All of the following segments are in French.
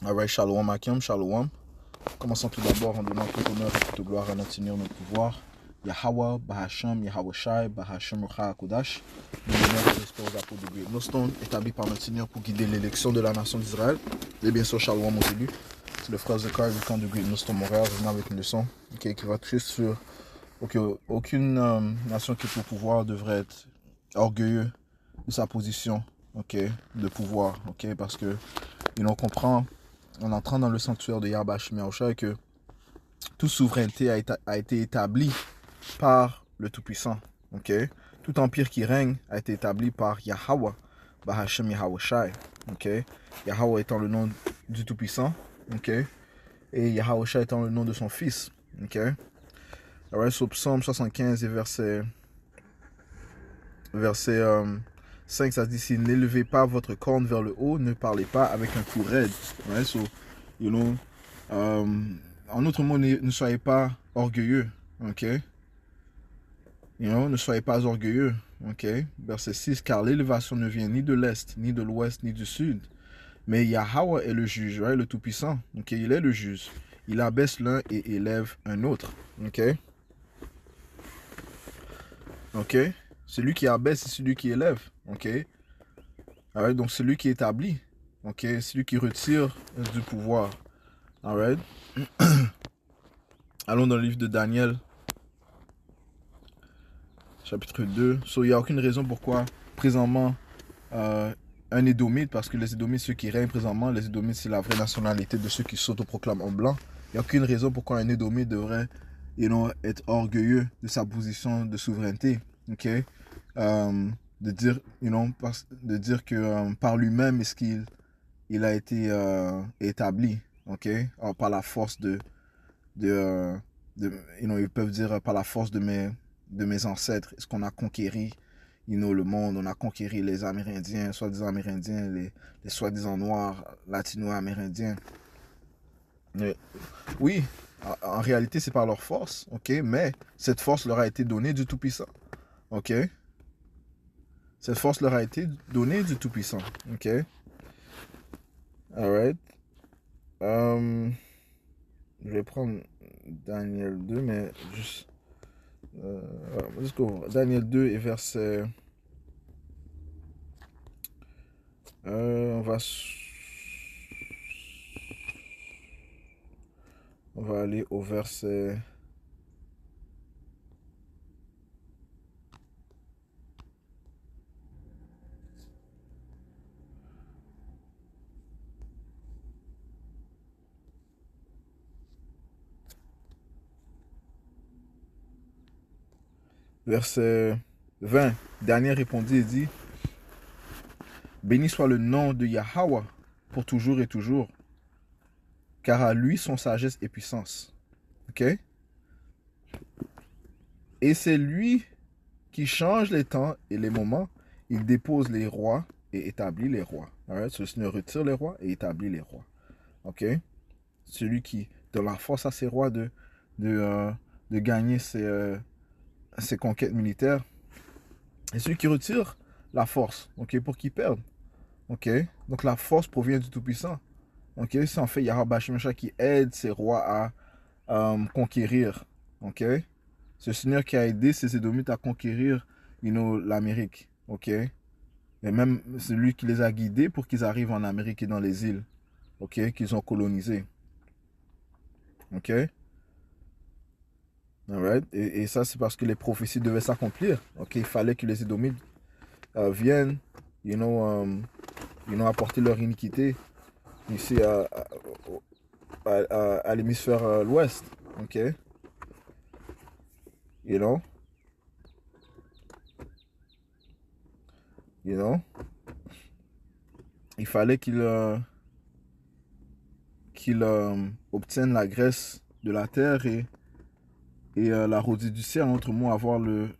Alright, Shalom Akim, Shalom. Commençons tout d'abord en donnant tout honneur et toute gloire à notre Seigneur, notre pouvoir. Yahweh, Bahasham, Yahweh Shai, Bahasham Rucha Kodash. Nous donnons le respect aux apôtres de Great Millstone, établis par notre Seigneur pour guider l'élection de la nation d'Israël. Et bien sûr, Shalom aux élus. C'est le frère Zekar du camp de Great Millstone Montréal, venant avec une leçon qui va toucher sur aucune nation qui est au pouvoir devrait être orgueilleux de sa position, de pouvoir, parce que on comprend en entrant dans le sanctuaire de Yahweh Shai que toute souveraineté a été établie par le Tout-Puissant. Tout empire qui règne a été établi par Yahweh, Bahashem Yahweh Shai. Yahweh étant le nom du Tout-Puissant, et Yahweh Shai étant le nom de son fils. Alors, sur Psaume 75 et verset 5, ça dit: si n'élevez pas votre corne vers le haut, ne parlez pas avec un coup raide. En autre mot, ne soyez pas orgueilleux. Ne soyez pas orgueilleux. Verset 6, car l'élévation ne vient ni de l'est, ni de l'ouest, ni du sud. Mais Yahweh est le juge, le Tout-Puissant. Il est le juge. Il abaisse l'un et élève un autre. Celui qui abaisse, c'est celui qui élève. Donc celui qui établit. Celui qui retire du pouvoir. Allons dans le livre de Daniel, chapitre 2. Il n'y a aucune raison pourquoi, présentement, un Édomite, parce que les Édomites, ceux qui règnent présentement, les Édomites, c'est la vraie nationalité de ceux qui s'autoproclament en blanc. Il n'y a aucune raison pourquoi un Édomite devrait être orgueilleux de sa position de souveraineté. De dire que par lui-même, est-ce qu'il a été établi, par la force ils peuvent dire par la force de mes ancêtres, est-ce qu'on a conquéri le monde, on a conquéri les Amérindiens, soi-disant Amérindiens, les soi-disant noirs, latino-amérindiens. Oui, en réalité, c'est par leur force, mais cette force leur a été donnée du Tout-Puissant, Cette force leur a été donnée du Tout-Puissant, Alright. Je vais prendre Daniel 2, mais juste... let's go. Daniel 2 et verset... on va aller au verset... Verset 20. Daniel répondit et dit: béni soit le nom de Yahweh pour toujours et toujours, car à lui sont sagesse et puissance. Et c'est lui qui change les temps et les moments. Il dépose les rois et établit les rois. Ce Seigneur retire les rois et établit les rois. Celui qui donne la force à ses rois de gagner ses conquêtes militaires. Et celui qui retire la force, pour qu'ils perdent. Donc la force provient du Tout-Puissant. C'est en fait Yahweh Shai qui aide ses rois à conquérir. C'est le Seigneur qui a aidé ces Édomites à conquérir l'Amérique. Et même c'est lui qui les a guidés pour qu'ils arrivent en Amérique et dans les îles. Qu'ils ont colonisées. Alright. Et ça, c'est parce que les prophéties devaient s'accomplir. Il fallait que les Édomites viennent, apporter leur iniquité ici à l'hémisphère l'ouest. Il fallait qu'ils obtiennent la graisse de la terre et la rôtie du ciel, en autre mot, avoir le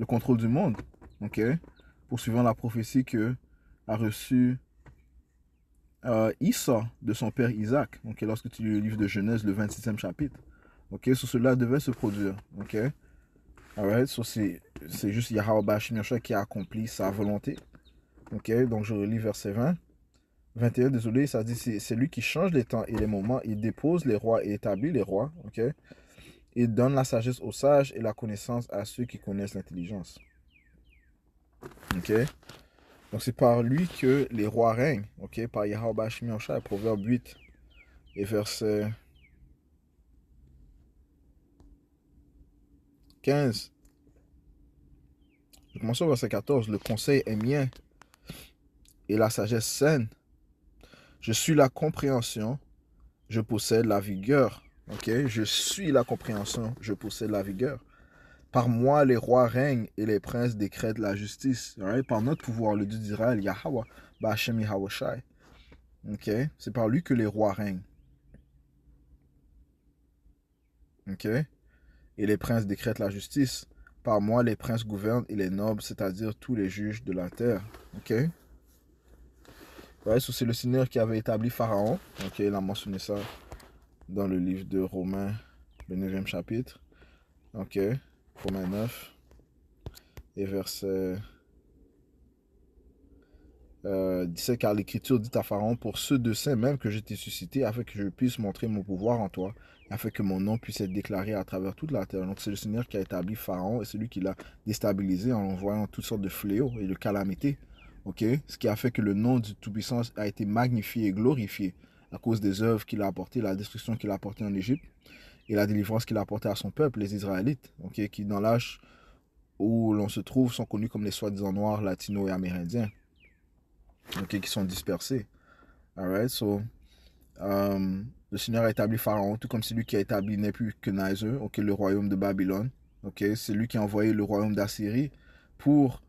contrôle du monde, poursuivant la prophétie que a reçue Isa de son père Isaac, lorsque tu lis le livre de Genèse, le 26e chapitre, sur cela devait se produire, alright, c'est juste Yahweh Shai qui a accompli sa volonté, donc je relis verset 20. 21, désolé, ça dit c'est lui qui change les temps et les moments, il dépose les rois et établit les rois, ok? Il donne la sagesse aux sages et la connaissance à ceux qui connaissent l'intelligence. Ok? Donc c'est par lui que les rois règnent, ok? Par Yahweh Bashmi Oshai, Proverbe 8 et verset 15. Je commence au verset 14. Le conseil est mien et la sagesse saine. Je suis la compréhension, je possède la vigueur. Ok? Je suis la compréhension, je possède la vigueur. Par moi, les rois règnent et les princes décrètent la justice. Right? Par notre pouvoir, le Dieu d'Israël, Yahweh, Ba'Hashem Yahweh Shai. Ok? C'est par lui que les rois règnent. Ok? Et les princes décrètent la justice. Par moi, les princes gouvernent et les nobles, c'est-à-dire tous les juges de la terre. Ok? Ouais, c'est le Seigneur qui avait établi Pharaon. Ok, il a mentionné ça dans le livre de Romains, le 9e chapitre. Ok, Romains 9 et verset 17, car l'Écriture dit à Pharaon, pour ceux de saints même que je t'ai suscité, afin que je puisse montrer mon pouvoir en toi, afin que mon nom puisse être déclaré à travers toute la terre. Donc c'est le Seigneur qui a établi Pharaon et c'est lui qui l'a déstabilisé en envoyant toutes sortes de fléaux et de calamités. Okay? Ce qui a fait que le nom du Tout-Puissant a été magnifié et glorifié à cause des œuvres qu'il a apportées, la destruction qu'il a apportée en Égypte et la délivrance qu'il a apportée à son peuple, les Israélites, okay? Qui dans l'âge où l'on se trouve sont connus comme les soi-disant noirs, latinos et amérindiens, okay? Qui sont dispersés. Alright, so le Seigneur a établi Pharaon, tout comme c'est lui qui a établi Nebuchadnezzar, okay? Le royaume de Babylone. Okay? C'est lui qui a envoyé le royaume d'Assyrie pour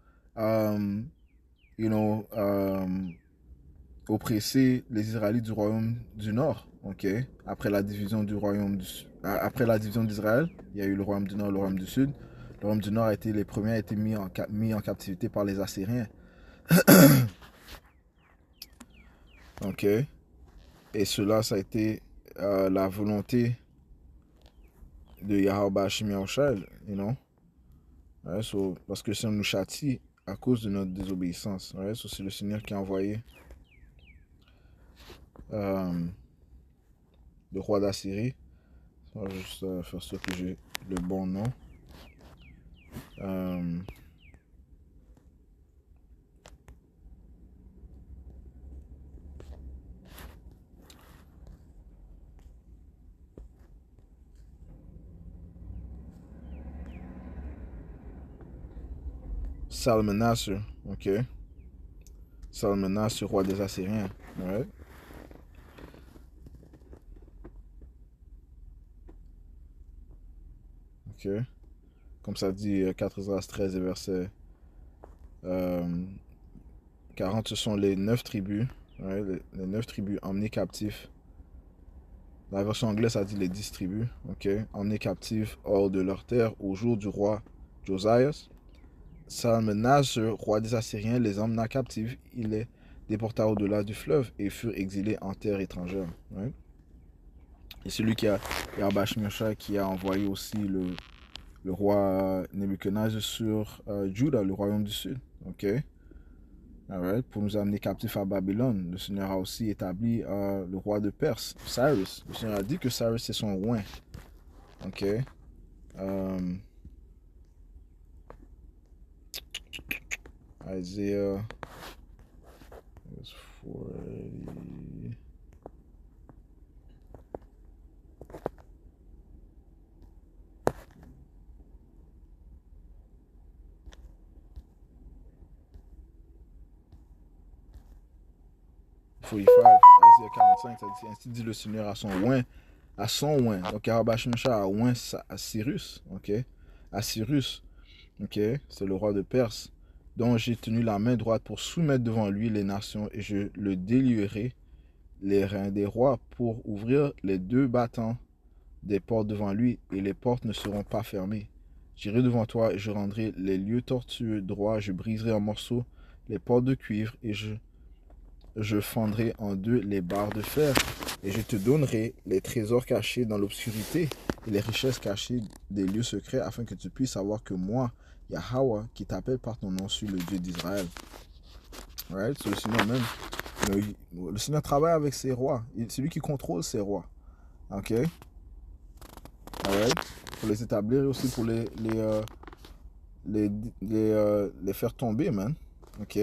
oppresser les Israélites du royaume du Nord. Okay? Après la division du royaume après la division d'Israël, il y a eu le royaume du Nord et le royaume du Sud. Le royaume du Nord a été les premiers a été mis en captivité par les Assyriens. Ok. Et cela, ça a été la volonté de Yahweh Ba'Hashem Yahushua, you know. Ouais, so, parce que ça nous châtie à cause de notre désobéissance. Ouais, so, c'est le Seigneur qui a envoyé le roi d'Assyrie. On va juste faire sûr que j'ai le bon nom. Salmanassar, ok. Salmanassar, roi des Assyriens. Ouais. Ok. Comme ça dit 4 Esdras 13 et verset 40, ce sont les 9 tribus. Ouais, les 9 tribus emmenées captifs. Dans la version anglaise, ça dit les 10 tribus. Ok. Emmenées captifs hors de leur terre au jour du roi Josias. Salmanassar, roi des Assyriens, les emmena captifs. Il les déporta au-delà du fleuve et furent exilés en terre étrangère. Ouais. Et celui qui a Yahweh qui a envoyé aussi le roi Nebuchadnezzar sur Juda, le royaume du sud. Ok. Alright. Pour nous amener captifs à Babylone. Le Seigneur a aussi établi le roi de Perse, Cyrus. Le Seigneur a dit que Cyrus c'est son roi. Ok. Isaiah 40. Isaiah 45, ça dit, ainsi dit le Seigneur à son oint, à son oint. Donc, Yahweh a oint à Cyrus, ok? À Cyrus, ok? C'est le roi de Perse, dont j'ai tenu la main droite pour soumettre devant lui les nations, et je le délierai les reins des rois pour ouvrir les 2 battants des portes devant lui, et les portes ne seront pas fermées. J'irai devant toi, et je rendrai les lieux tortueux droits, je briserai en morceaux les portes de cuivre, et je fendrai en 2 les barres de fer, et je te donnerai les trésors cachés dans l'obscurité et les richesses cachées des lieux secrets, afin que tu puisses savoir que moi, Yahweh, qui t'appelle par ton nom, suis le Dieu d'Israël. Right? So, le Seigneur même Le Seigneur travaille avec ses rois. C'est lui qui contrôle ses rois. Ok? Alright? Pour les établir et aussi pour les, les faire tomber, man. Ok?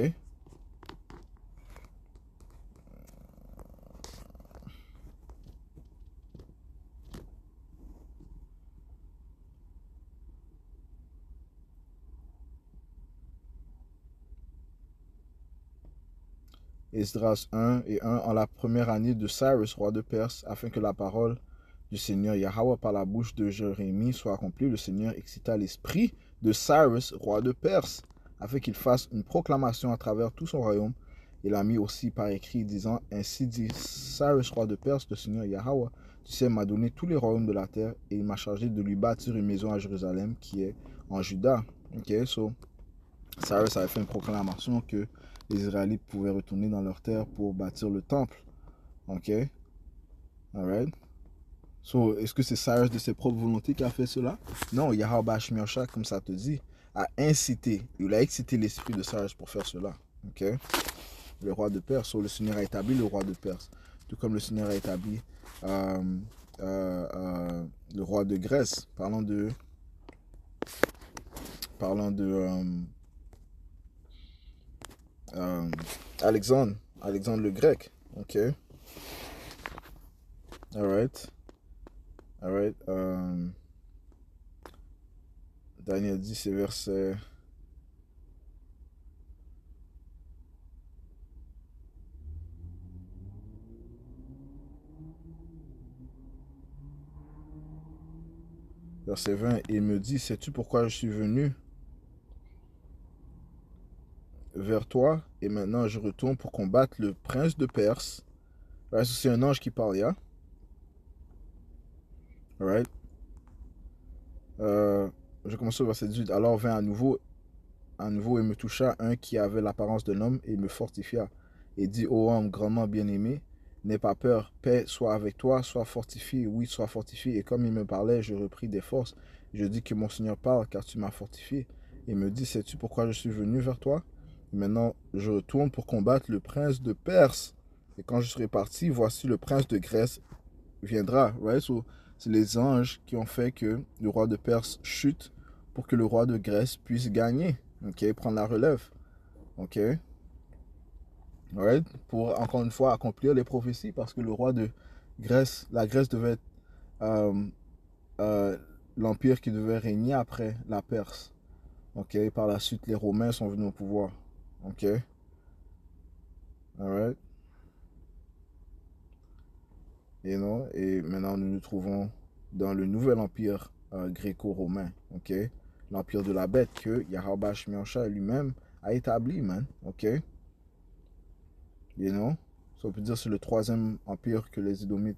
Esdras 1 et 1 en la première année de Cyrus, roi de Perse, afin que la parole du Seigneur Yahweh par la bouche de Jérémie soit accomplie, le Seigneur excita l'esprit de Cyrus, roi de Perse, afin qu'il fasse une proclamation à travers tout son royaume. Il a mis aussi par écrit, disant, ainsi dit Cyrus, roi de Perse, le Seigneur Yahweh, tu sais, m'a donné tous les royaumes de la terre, et il m'a chargé de lui bâtir une maison à Jérusalem, qui est en Juda. Ok, so Cyrus avait fait une proclamation que les Israélites pouvaient retourner dans leur terre pour bâtir le temple. Ok? Alright? So, est-ce que c'est Cyrus de ses propres volontés qui a fait cela? Non, Yahweh Shmiosha, comme ça te dit, a incité, il a excité l'esprit de Cyrus pour faire cela. Ok? Le roi de Perse, so, le Seigneur a établi le roi de Perse. Tout comme le Seigneur a établi le roi de Grèce. Parlant de Alexandre le grec. Ok. Alright. Alright. Daniel 10 et verset 20. Il me dit, sais-tu pourquoi je suis venu vers toi et maintenant je retourne pour combattre le prince de Perse. Right, c'est un ange qui parle, yeah? Alright. Je commence au verset 18. Alors vint à nouveau il me toucha un qui avait l'apparence d'un homme et il me fortifia. Et dit, ô homme grandement bien-aimé, n'aie pas peur, paix soit avec toi, sois fortifié, oui, sois fortifié. Et comme il me parlait, je repris des forces. Je dis que mon Seigneur parle, car tu m'as fortifié. Il me dit, sais-tu pourquoi je suis venu vers toi? Et maintenant, je retourne pour combattre le prince de Perse. Et quand je serai parti, voici le prince de Grèce viendra. Right? So, c'est les anges qui ont fait que le roi de Perse chute pour que le roi de Grèce puisse gagner. Ok, prendre la relève. Ok. Right? Pour encore une fois accomplir les prophéties, parce que le roi de Grèce, la Grèce devait être euh, euh, l'empire qui devait régner après la Perse. Ok. Par la suite, les Romains sont venus au pouvoir. Ok. Alright. Et non. Et maintenant, nous nous trouvons dans le nouvel empire gréco-romain. Ok. L'empire de la bête que Yahweh Shmiosha lui-même a établi, man. Ok. You know? So, on peut dire que c'est le troisième empire que les Édomites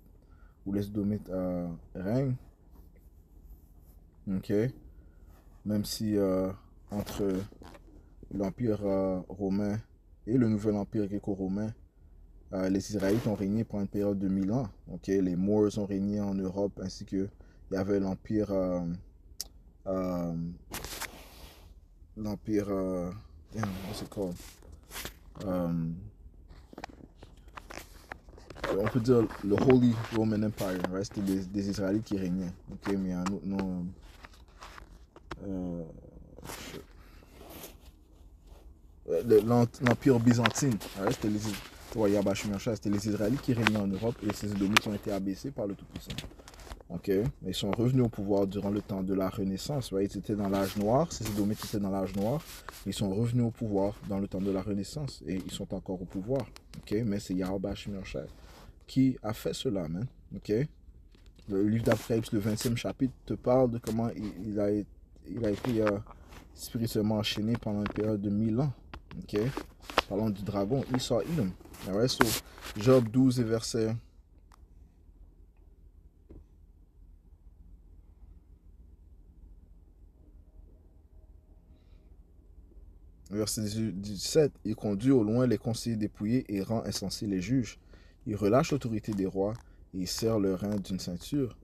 règnent. Ok. Même si entre l'empire romain et le nouvel empire gréco-romain, les Israélites ont régné pendant une période de 1000 ans. Ok. Les Moors ont régné en Europe, ainsi que il y avait l'empire l'empire damn, what's it called? On peut dire le Holy Roman Empire, right? C'était des Israélites qui régnaient. Ok, mais il y a un autre nom. L'Empire byzantin, right? C'était les Israélites qui régnaient en Europe et ces Édomites ont été abaissés par le Tout-Puissant. Ok, mais ils sont revenus au pouvoir durant le temps de la Renaissance. Right? Ils étaient dans l'âge noir, ces Édomites étaient dans l'âge noir. Ils sont revenus au pouvoir dans le temps de la Renaissance et ils sont encore au pouvoir. Ok, mais c'est Yahweh Shmiosha qui a fait cela, man. Ok. Le livre d'Apocalypse, le 20e chapitre, te parle de comment il a été spirituellement enchaîné pendant une période de 1000 ans. Ok. Parlons du dragon, Esau Edom. Alright, so Job 12 et verset. Verset 17. Il conduit au loin les conseillers dépouillés et rend insensés les juges. Il relâche l'autorité des rois et il serre le rein d'une ceinture.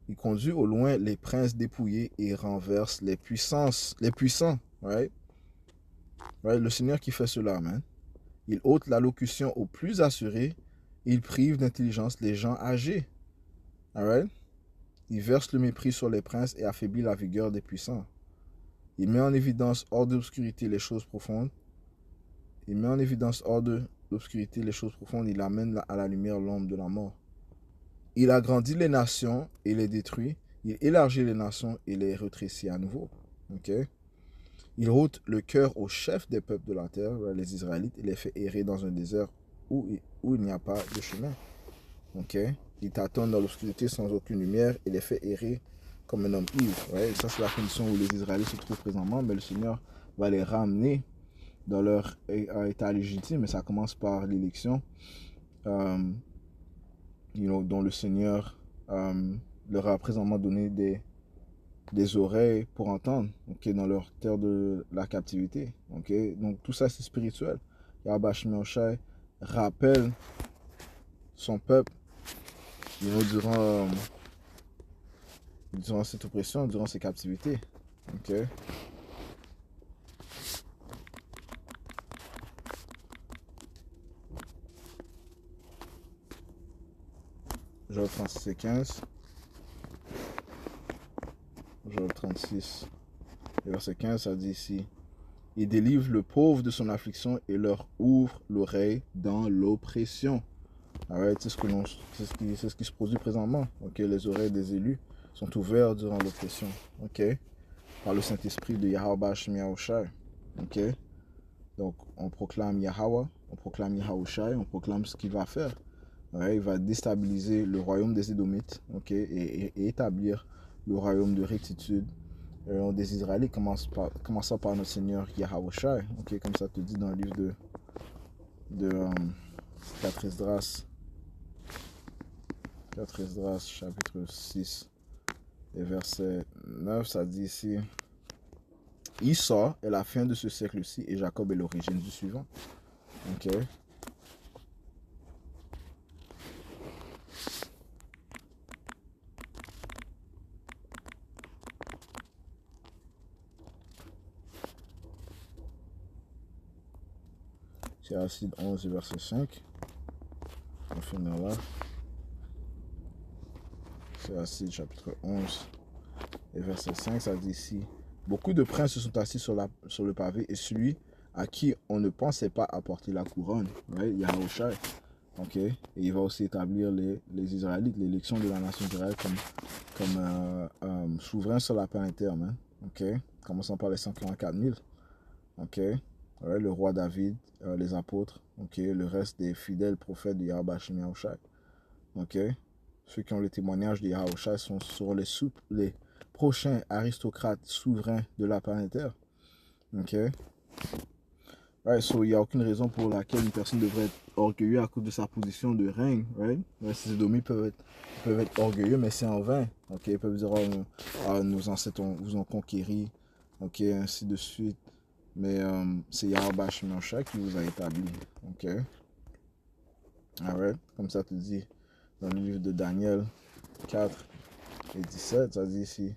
Il conduit au loin les princes dépouillés et renverse les puissants. Right? Right? Le Seigneur qui fait cela, man. Il ôte l'allocution aux plus assurés. Il prive d'intelligence les gens âgés. Alright? Il verse le mépris sur les princes et affaiblit la vigueur des puissants. Il met en évidence hors d'obscurité les choses profondes. Il met en évidence hors de l'obscurité les choses profondes. Il amène à la lumière l'ombre de la mort. Il agrandit les nations et les détruit. Il élargit les nations et les rétrécit à nouveau. Okay? Il ôte le cœur aux chefs des peuples de la terre, les Israélites, et les fait errer dans un désert où il n'y a pas de chemin. Okay? Il tâtonne dans l'obscurité sans aucune lumière et les fait errer comme un homme ivre. Ouais? Et ça, c'est la condition où les Israélites se trouvent présentement, mais le Seigneur va les ramener dans leur état légitime, et ça commence par l'élection, dont le Seigneur leur a présentement donné des oreilles pour entendre, okay, dans leur terre de la captivité. Okay? Donc tout ça, c'est spirituel. Yahweh Shemel Shai rappelle son peuple durant cette oppression, durant ces captivités. Okay? Job 36 et 15. Job 36 et verset 15, ça dit ici: il délivre le pauvre de son affliction et leur ouvre l'oreille dans l'oppression. C'est ce qui se produit présentement. Okay? Les oreilles des élus sont ouvertes durant l'oppression. Okay? Par le Saint-Esprit de Yahweh Shemel Shai. Okay? Donc on proclame Yahweh, on proclame Yahweh Shai, on proclame ce qu'il va faire. Ouais, il va déstabiliser le royaume des Édomites, okay, et établir le royaume de rectitude des Israélites, commençant par notre Seigneur Yahweh Shai, okay, comme ça te dit dans le livre de 4 Esdras, chapitre 6 et verset 9, ça dit ici: Issa est la fin de ce siècle-ci et Jacob est l'origine du suivant. Okay. C'est Acide 11 verset 5. On va finir là. C'est Acide chapitre 11 et verset 5, ça dit ici: beaucoup de princes se sont assis sur le pavé, et celui à qui on ne pensait pas apporter la couronne, right? Yahushua. Okay? Et il va aussi établir les Israélites, l'élection de la nation d'Israël comme souverain sur la planète terre. Okay? Commençant par les 144 000. Okay? Ouais, le roi David, les apôtres, okay? Le reste des fidèles prophètes de Yahweh Shemel Yahushua. Okay? Ceux qui ont le témoignage de Yahushua seront les prochains aristocrates souverains de la planète Terre. Okay? Right, so il n'y a aucune raison pour laquelle une personne devrait être orgueilleuse à cause de sa position de règne. Right? Ces Édomites peuvent être orgueilleux, mais c'est en vain. Okay? Ils peuvent dire: oh, nos ancêtres vous ont conquéri, okay? Ainsi de suite. Mais c'est Yahweh Shemel Shai qui vous a établi. Okay? Alright? Comme ça te dit dans le livre de Daniel 4 et 17, ça dit ici: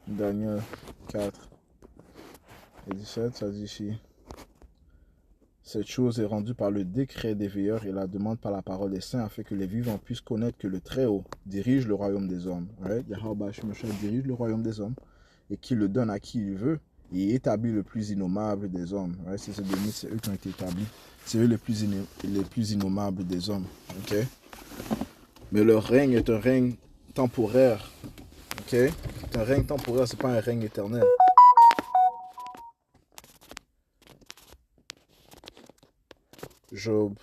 Daniel 4 et 17, ça dit ici: cette chose est rendue par le décret des veilleurs et la demande par la parole des saints, afin que les vivants puissent connaître que le Très-Haut dirige le royaume des hommes. Right? Yahweh Shemel Shai dirige le royaume des hommes et qui le donne à qui il veut et établit le plus innommable des hommes. Right? C'est eux qui ont été établis. C'est eux les plus innommables des hommes. Okay? Mais leur règne est un règne temporaire. Okay? C'est un règne temporaire, c'est pas un règne éternel. Job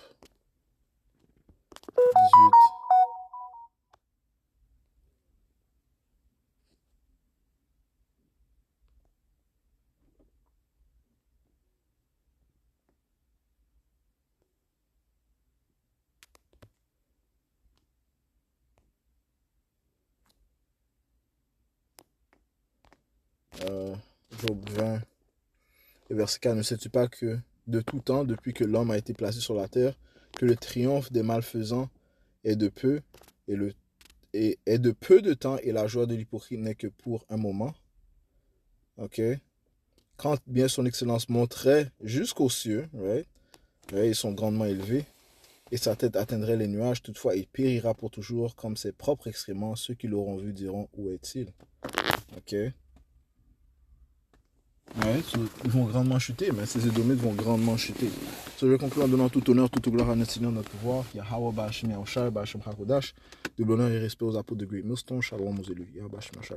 18. Job 20 Le verset 4, ne sais-tu pas que de tout temps, depuis que l'homme a été placé sur la terre, que le triomphe des malfaisants est de peu, est de peu de temps, et la joie de l'hypocrite n'est que pour un moment. Ok? Quand bien son excellence monterait jusqu'aux cieux, right? Ils sont grandement élevés, et sa tête atteindrait les nuages, toutefois il périra pour toujours comme ses propres excréments. Ceux qui l'auront vu diront, où est-il? Ok? Ouais, ils vont grandement chuter, mais ces Édomites vont grandement chuter. Je vais conclure en donnant tout honneur, toute gloire à notre Seigneur, notre pouvoir. Yahweh Ba'ashim Yahushai, Ba'ashim Hakodash. De l'honneur et respect aux apôtres de Great Millstone. Shalom aux élus. Yahweh Ba'ashim Yahushai.